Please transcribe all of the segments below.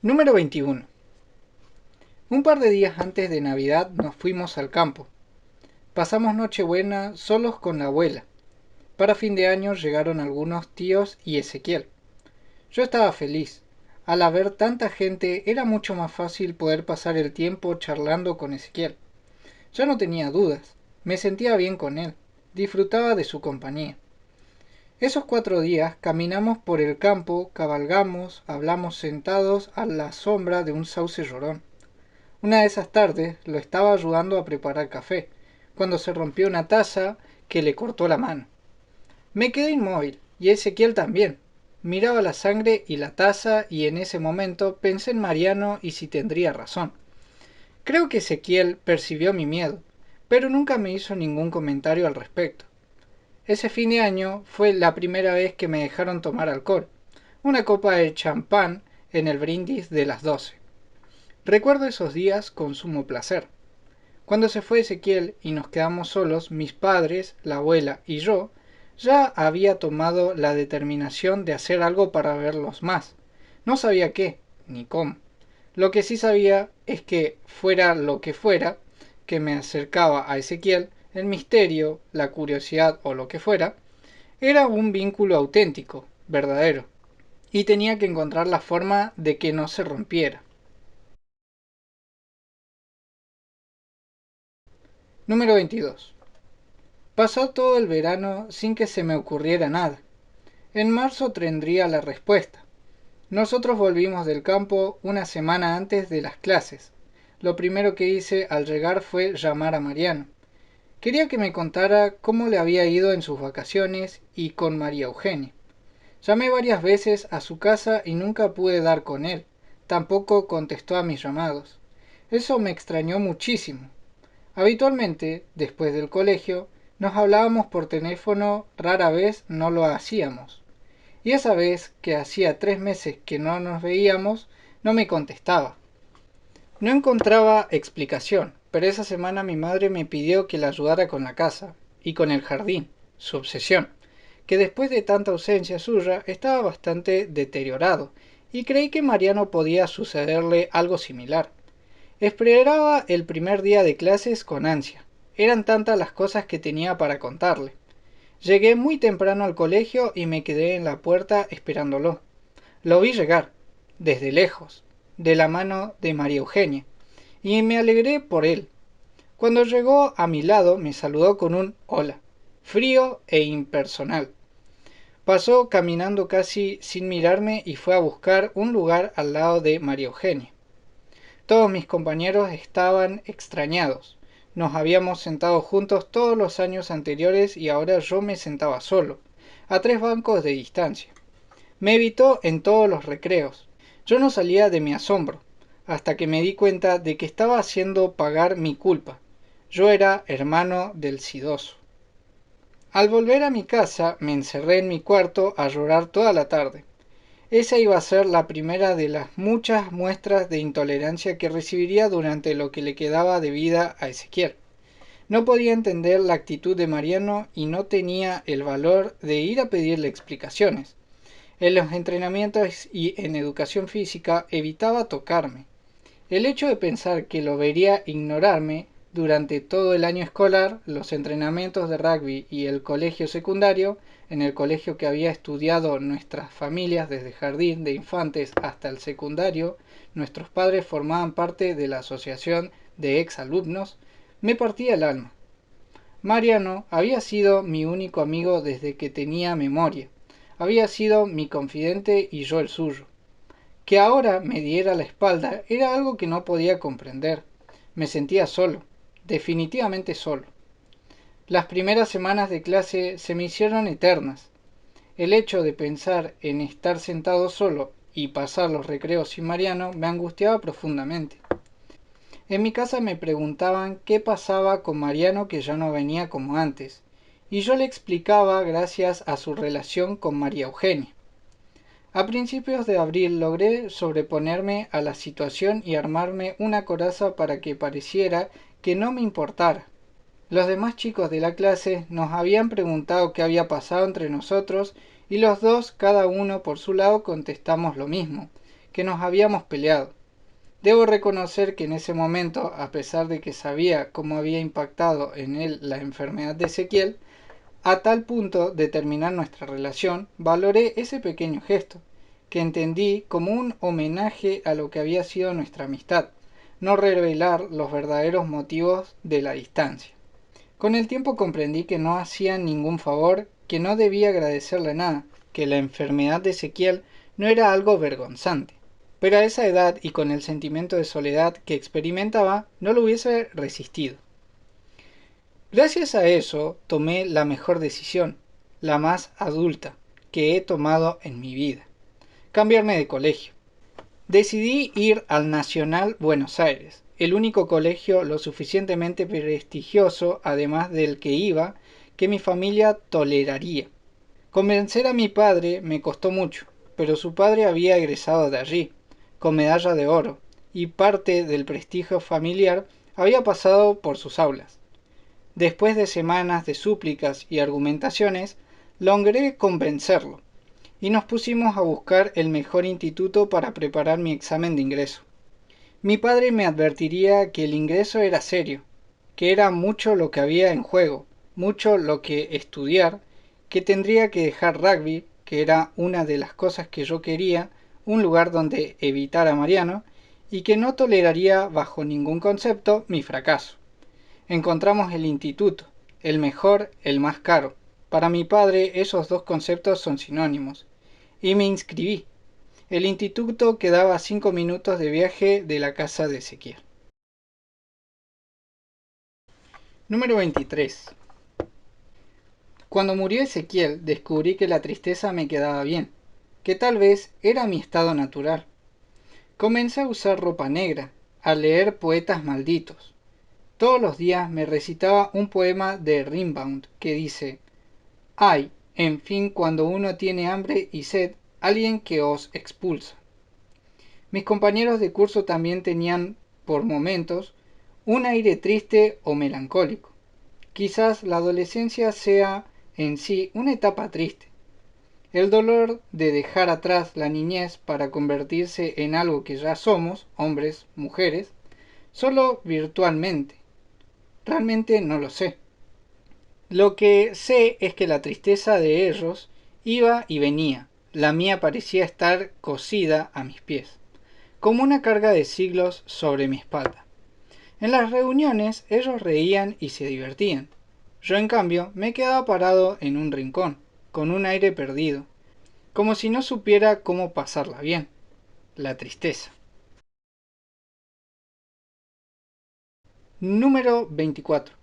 Número 21. Un par de días antes de Navidad nos fuimos al campo. Pasamos Nochebuena solos con la abuela. Para fin de año llegaron algunos tíos y Ezequiel. Yo estaba feliz. Al haber tanta gente era mucho más fácil poder pasar el tiempo charlando con Ezequiel. Ya no tenía dudas. Me sentía bien con él. Disfrutaba de su compañía. Esos 4 días caminamos por el campo, cabalgamos, hablamos sentados a la sombra de un sauce llorón. Una de esas tardes lo estaba ayudando a preparar café, cuando se rompió una taza que le cortó la mano. Me quedé inmóvil, y Ezequiel también. Miraba la sangre y la taza y en ese momento pensé en Mariano y si tendría razón. Creo que Ezequiel percibió mi miedo, pero nunca me hizo ningún comentario al respecto. Ese fin de año fue la primera vez que me dejaron tomar alcohol, una copa de champán en el brindis de las 12. Recuerdo esos días con sumo placer. Cuando se fue Ezequiel y nos quedamos solos, mis padres, la abuela y yo, ya había tomado la determinación de hacer algo para verlos más. No sabía qué, ni cómo. Lo que sí sabía es que, fuera lo que fuera, que me acercaba a Ezequiel, el misterio, la curiosidad o lo que fuera, era un vínculo auténtico, verdadero, y tenía que encontrar la forma de que no se rompiera. Número 22. Pasó todo el verano sin que se me ocurriera nada. En marzo tendría la respuesta. Nosotros volvimos del campo una semana antes de las clases. Lo primero que hice al llegar fue llamar a Mariano. Quería que me contara cómo le había ido en sus vacaciones y con María Eugenia. Llamé varias veces a su casa y nunca pude dar con él. Tampoco contestó a mis llamados. Eso me extrañó muchísimo. Habitualmente, después del colegio, nos hablábamos por teléfono, rara vez no lo hacíamos. Y esa vez, que hacía 3 meses que no nos veíamos, no me contestaba. No encontraba explicación, pero esa semana mi madre me pidió que la ayudara con la casa y con el jardín, su obsesión, que después de tanta ausencia suya estaba bastante deteriorado, y creí que Mariano podía sucederle algo similar. Esperaba el primer día de clases con ansia. Eran tantas las cosas que tenía para contarle. Llegué muy temprano al colegio y me quedé en la puerta esperándolo. Lo vi llegar, desde lejos, de la mano de María Eugenia, y me alegré por él. Cuando llegó a mi lado me saludó con un hola, frío e impersonal. Pasó caminando casi sin mirarme y fue a buscar un lugar al lado de María Eugenia. Todos mis compañeros estaban extrañados. Nos habíamos sentado juntos todos los años anteriores y ahora yo me sentaba solo, a 3 bancos de distancia. Me evitó en todos los recreos. Yo no salía de mi asombro, hasta que me di cuenta de que estaba haciendo pagar mi culpa. Yo era hermano del sidoso. Al volver a mi casa me encerré en mi cuarto a llorar toda la tarde. Esa iba a ser la primera de las muchas muestras de intolerancia que recibiría durante lo que le quedaba de vida a Ezequiel. No podía entender la actitud de Mariano y no tenía el valor de ir a pedirle explicaciones. En los entrenamientos y en educación física evitaba tocarme. El hecho de pensar que lo vería ignorarme durante todo el año escolar, los entrenamientos de rugby y el colegio secundario, en el colegio que había estudiado nuestras familias desde jardín de infantes hasta el secundario, nuestros padres formaban parte de la asociación de exalumnos, me partía el alma. Mariano había sido mi único amigo desde que tenía memoria. Había sido mi confidente y yo el suyo. Que ahora me diera la espalda era algo que no podía comprender. Me sentía solo, definitivamente solo. Las primeras semanas de clase se me hicieron eternas. El hecho de pensar en estar sentado solo y pasar los recreos sin Mariano me angustiaba profundamente. En mi casa me preguntaban qué pasaba con Mariano que ya no venía como antes, y yo le explicaba gracias a su relación con María Eugenia. A principios de abril logré sobreponerme a la situación y armarme una coraza para que pareciera que no me importara. Los demás chicos de la clase nos habían preguntado qué había pasado entre nosotros y los dos, cada uno por su lado, contestamos lo mismo, que nos habíamos peleado. Debo reconocer que en ese momento, a pesar de que sabía cómo había impactado en él la enfermedad de Ezequiel, a tal punto de terminar nuestra relación, valoré ese pequeño gesto, que entendí como un homenaje a lo que había sido nuestra amistad, no revelar los verdaderos motivos de la distancia. Con el tiempo comprendí que no hacía ningún favor, que no debía agradecerle nada, que la enfermedad de Ezequiel no era algo vergonzante. Pero a esa edad y con el sentimiento de soledad que experimentaba, no lo hubiese resistido. Gracias a eso tomé la mejor decisión, la más adulta, que he tomado en mi vida: cambiarme de colegio. Decidí ir al Nacional Buenos Aires, el único colegio lo suficientemente prestigioso, además del que iba, que mi familia toleraría. Convencer a mi padre me costó mucho, pero su padre había egresado de allí, con medalla de oro, y parte del prestigio familiar había pasado por sus aulas. Después de semanas de súplicas y argumentaciones, logré convencerlo, y nos pusimos a buscar el mejor instituto para preparar mi examen de ingreso. Mi padre me advertiría que el ingreso era serio, que era mucho lo que había en juego, mucho lo que estudiar, que tendría que dejar rugby, que era una de las cosas que yo quería, un lugar donde evitar a Mariano, y que no toleraría bajo ningún concepto mi fracaso. Encontramos el instituto, el mejor, el más caro. Para mi padre esos dos conceptos son sinónimos. Y me inscribí. El instituto quedaba a 5 minutos de viaje de la casa de Ezequiel. Número 23. Cuando murió Ezequiel descubrí que la tristeza me quedaba bien, que tal vez era mi estado natural. Comencé a usar ropa negra, a leer poetas malditos. Todos los días me recitaba un poema de Rimbaud que dice: hay, en fin, cuando uno tiene hambre y sed, alguien que os expulsa. Mis compañeros de curso también tenían, por momentos, un aire triste o melancólico. Quizás la adolescencia sea en sí una etapa triste. El dolor de dejar atrás la niñez para convertirse en algo que ya somos, hombres, mujeres, solo virtualmente. Realmente no lo sé. Lo que sé es que la tristeza de ellos iba y venía. La mía parecía estar cosida a mis pies, como una carga de siglos sobre mi espalda. En las reuniones ellos reían y se divertían. Yo, en cambio, me quedaba parado en un rincón, con un aire perdido, como si no supiera cómo pasarla bien. La tristeza. Número 24.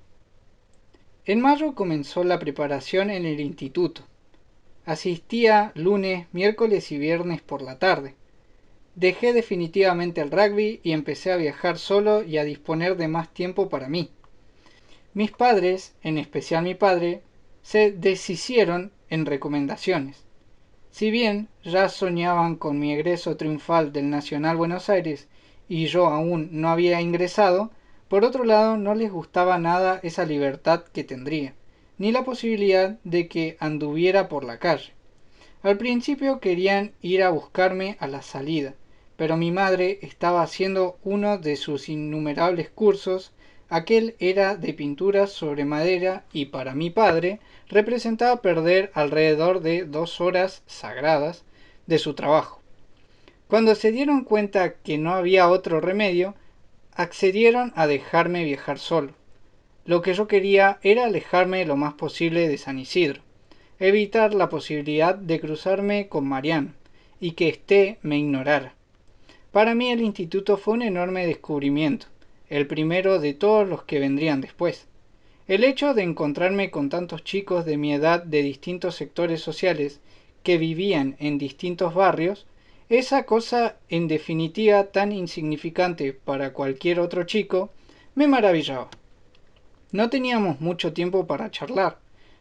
En mayo comenzó la preparación en el instituto. Asistía lunes, miércoles y viernes por la tarde. Dejé definitivamente el rugby y empecé a viajar solo y a disponer de más tiempo para mí. Mis padres, en especial mi padre, se deshicieron en recomendaciones. Si bien ya soñaban con mi egreso triunfal del Nacional Buenos Aires y yo aún no había ingresado, por otro lado no les gustaba nada esa libertad que tendría, ni la posibilidad de que anduviera por la calle. Al principio querían ir a buscarme a la salida, pero mi madre estaba haciendo uno de sus innumerables cursos. Aquel era de pintura sobre madera y para mi padre representaba perder alrededor de 2 horas sagradas de su trabajo. Cuando se dieron cuenta que no había otro remedio, accedieron a dejarme viajar solo. Lo que yo quería era alejarme lo más posible de San Isidro, evitar la posibilidad de cruzarme con Mariano y que éste me ignorara. Para mí el instituto fue un enorme descubrimiento, el primero de todos los que vendrían después. El hecho de encontrarme con tantos chicos de mi edad de distintos sectores sociales que vivían en distintos barrios, esa cosa en definitiva tan insignificante para cualquier otro chico, me maravillaba. No teníamos mucho tiempo para charlar.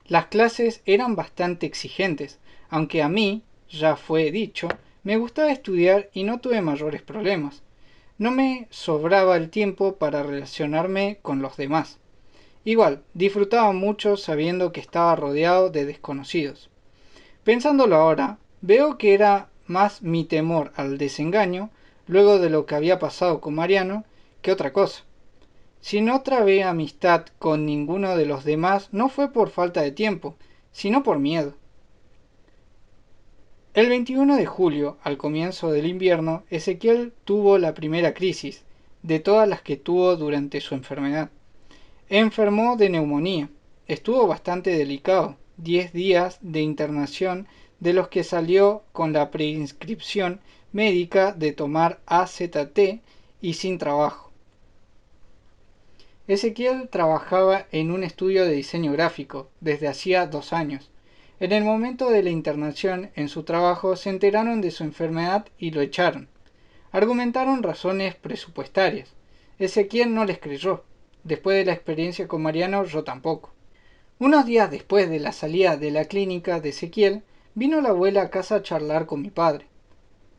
Las clases eran bastante exigentes, aunque a mí, ya fue dicho, me gustaba estudiar y no tuve mayores problemas. No me sobraba el tiempo para relacionarme con los demás. Igual, disfrutaba mucho sabiendo que estaba rodeado de desconocidos. Pensándolo ahora, veo que era más mi temor al desengaño, luego de lo que había pasado con Mariano, que otra cosa. Si no trabé amistad con ninguno de los demás, no fue por falta de tiempo, sino por miedo. El 21 de julio, al comienzo del invierno, Ezequiel tuvo la primera crisis, de todas las que tuvo durante su enfermedad. Enfermó de neumonía. Estuvo bastante delicado, 10 días de internación, de los que salió con la prescripción médica de tomar AZT y sin trabajo. Ezequiel trabajaba en un estudio de diseño gráfico desde hacía 2 años. En el momento de la internación en su trabajo se enteraron de su enfermedad y lo echaron. Argumentaron razones presupuestarias. Ezequiel no les creyó. Después de la experiencia con Mariano, yo tampoco. Unos días después de la salida de la clínica de Ezequiel, vino la abuela a casa a charlar con mi padre.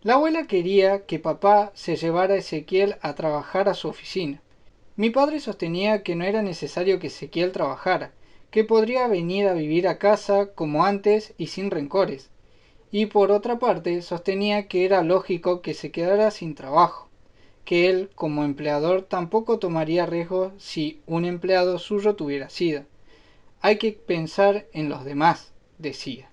La abuela quería que papá se llevara a Ezequiel a trabajar a su oficina. Mi padre sostenía que no era necesario que Ezequiel trabajara, que podría venir a vivir a casa como antes y sin rencores. Y por otra parte sostenía que era lógico que se quedara sin trabajo, que él como empleador tampoco tomaría riesgos si un empleado suyo tuviera SIDA. Hay que pensar en los demás, decía.